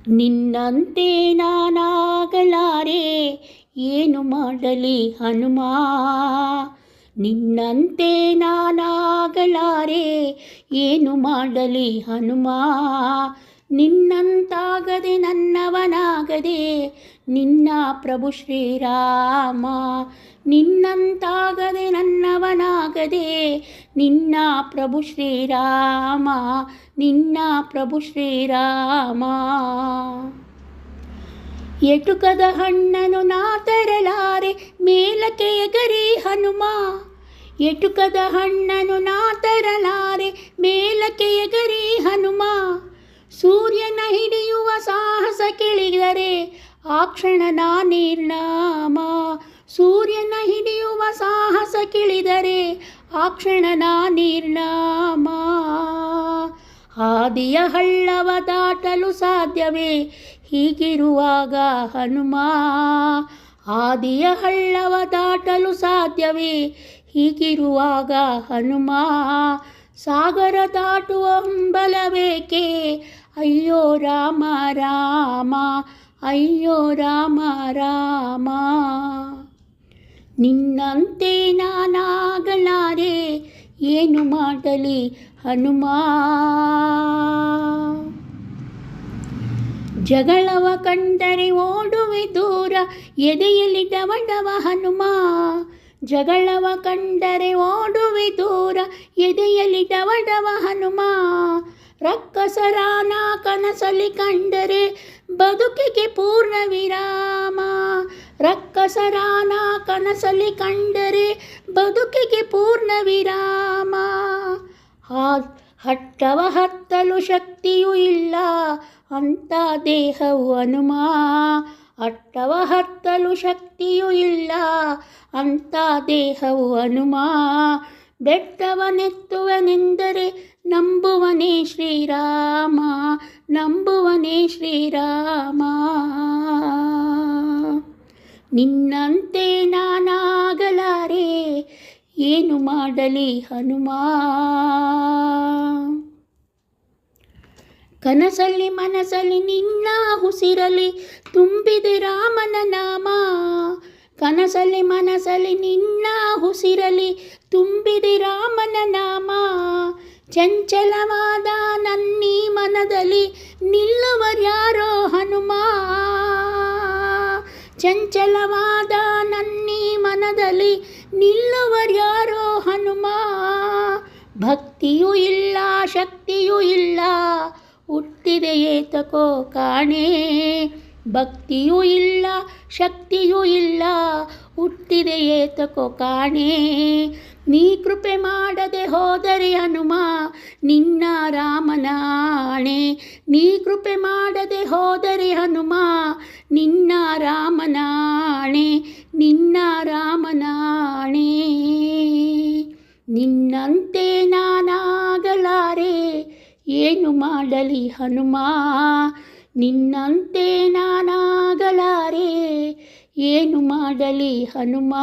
ನಿನ್ನಂತೆ ನಾನಾಗಲಾರೆ, ಏನು ಮಾಡಲಿ ಹನುಮ. ನಿನ್ನಂತೆ ನಾನಾಗಲಾರೆ, ಏನು ಮಾಡಲಿ ಹನುಮ. ನಿನ್ನಂತಾಗದೆ ನನ್ನವನಾಗದೆ, ನಿನ್ನ ಪ್ರಭು ಶ್ರೀರಾಮ. ನಿನ್ನಂತಾಗದೆ ನನ್ನವನಾಗದೆ, ನಿನ್ನ ಪ್ರಭು ಶ್ರೀರಾಮ. ನಿನ್ನ ಪ್ರಭು ಶ್ರೀರಾಮ. ಎಟುಕದ ಹಣ್ಣನು ನಾ ತರಲಾರೆ, ಮೇಲಕ್ಕೆ ಎಗರಿ ಹನುಮ. ಎಟುಕದ ಹಣ್ಣನು ನಾ ತರಲಾರೆ, ಮೇಲಕ್ಕೆ ಎಗರಿ ಹನುಮ. ಸೂರ್ಯನ ಹಿಡಿಯುವ ಸಾಹಸ ಕೇಳಿದರೆ, ಆ ಕ್ಷಣ ನಾ ನಿರ್ನಾಮ. ಸೂರ್ಯನ ಹಿಡಿಯುವ ಸಾಹಸ ಕೇಳಿದರೆ, ಆ ಕ್ಷಣ ನಾ ನಿರ್ನಾಮ. ಹಾದಿಯ ಹಳ್ಳವ ದಾಟಲು ಸಾಧ್ಯವೇ, ಹೀಗಿರುವಾಗ ಹನುಮ. ಹಾದಿಯ ಹಳ್ಳವ ದಾಟಲು ಸಾಧ್ಯವೇ, ಹೀಗಿರುವಾಗ ಹನುಮ. ಸಾಗರ ದಾಟುವ ಹಂಬಲಬೇಕೆ, ಅಯ್ಯೋ ರಾಮ ರಾಮ. ಅಯ್ಯೋ ರಾಮ ರಾಮ. ನಿನ್ನಂತೆ ನಾನಾಗಲಾರೆ, ಏನು ಮಾಡಲಿ ಹನುಮ. ಜಗಳವ ಕಂಡರೆ ಓಡುವೆ ದೂರ, ಎದೆಯಲ್ಲಿ ಡವಡವ ಹನುಮ. ಜಗಳವ ಕಂಡರೆ ಓಡುವೆ ದೂರ, ಎದೆಯಲ್ಲಿ ಡವಡವ ಹನುಮ. ರಕ್ಕಸರಾನ ಕನಸಲಿ ಕಂಡರೆ, ಬದುಕಿಗೆ ಪೂರ್ಣ ವಿರಾಮ. ರಕ್ಕಸರಾನ ಕನಸಲಿ ಕಂಡರೆ, ಬದುಕಿಗೆ ಪೂರ್ಣ ವಿರಾಮ. ಹಟ್ಟವ ಹತ್ತಲು ಶಕ್ತಿಯೂ ಇಲ್ಲ, ಅಂತ ದೇಹವು ಹನುಮ. ಹಟ್ಟವ ಹತ್ತಲು ಶಕ್ತಿಯೂ ಇಲ್ಲ, ಅಂತ ದೇಹವು ಹನುಮ. ಬೆಟ್ಟವನೆತ್ತುವನೆಂದರೆ, ನಂಬುವನೇ ಶ್ರೀರಾಮ. ನಂಬುವನೇ ಶ್ರೀರಾಮ. ನಿನ್ನಂತೆ ನಾನಾಗಲಾರೆ, ಏನು ಮಾಡಲಿ ಹನುಮ. ಕನಸಲ್ಲಿ ಮನಸಲ್ಲಿ ನಿನ್ನ ಉಸಿರಲಿ, ತುಂಬಿದೆ ರಾಮನ ನಾಮ. ಕನಸಲ್ಲಿ ಮನಸಲ್ಲಿ ನಿನ್ನ ಉಸಿರಲಿ, ತುಂಬಿದೆ ರಾಮನ ನಾಮ. ಚಂಚಲವಾದ ನನ್ನೀ ಮನದಲ್ಲಿ, ನಿಲ್ಲುವರ್ಯಾರೋ ಹನುಮ. ಚಂಚಲವಾದ ನನ್ನೀ ಮನದಲ್ಲಿ, ನಿಲ್ಲುವರ್ಯಾರೋ ಹನುಮ. ಭಕ್ತಿಯೂ ಇಲ್ಲ, ಶಕ್ತಿಯೂ ಇಲ್ಲ, ಹುಟ್ಟಿದೆ ಏತಕೋ ಕಾಣೆ. ಭಕ್ತಿಯೂ ಇಲ್ಲ, ಶಕ್ತಿಯೂ ಇಲ್ಲ, ಹುಟ್ಟಿದೆ ಏತಕೋ ಕಾಣೆ. ನೀ ಕೃಪೆ ಮಾಡದೆ ಹೋದರೆ ಹನುಮ, ನಿನ್ನ ರಾಮನಾಣೆ. ನೀ ಕೃಪೆ ಮಾಡದೆ ಹೋದರೆ ಹನುಮ, ನಿನ್ನ ರಾಮನಾಣೆ. ನಿನ್ನ ರಾಮನಾಣೆ. ನಿನ್ನಂತೆ ನಾನಾಗಲಾರೆ, ಏನು ಮಾಡಲಿ ಹನುಮ. ನಿನ್ನಂತೆ ನಾನಾಗಲಾರೆ, ಏನು ಮಾಡಲಿ ಹನುಮ.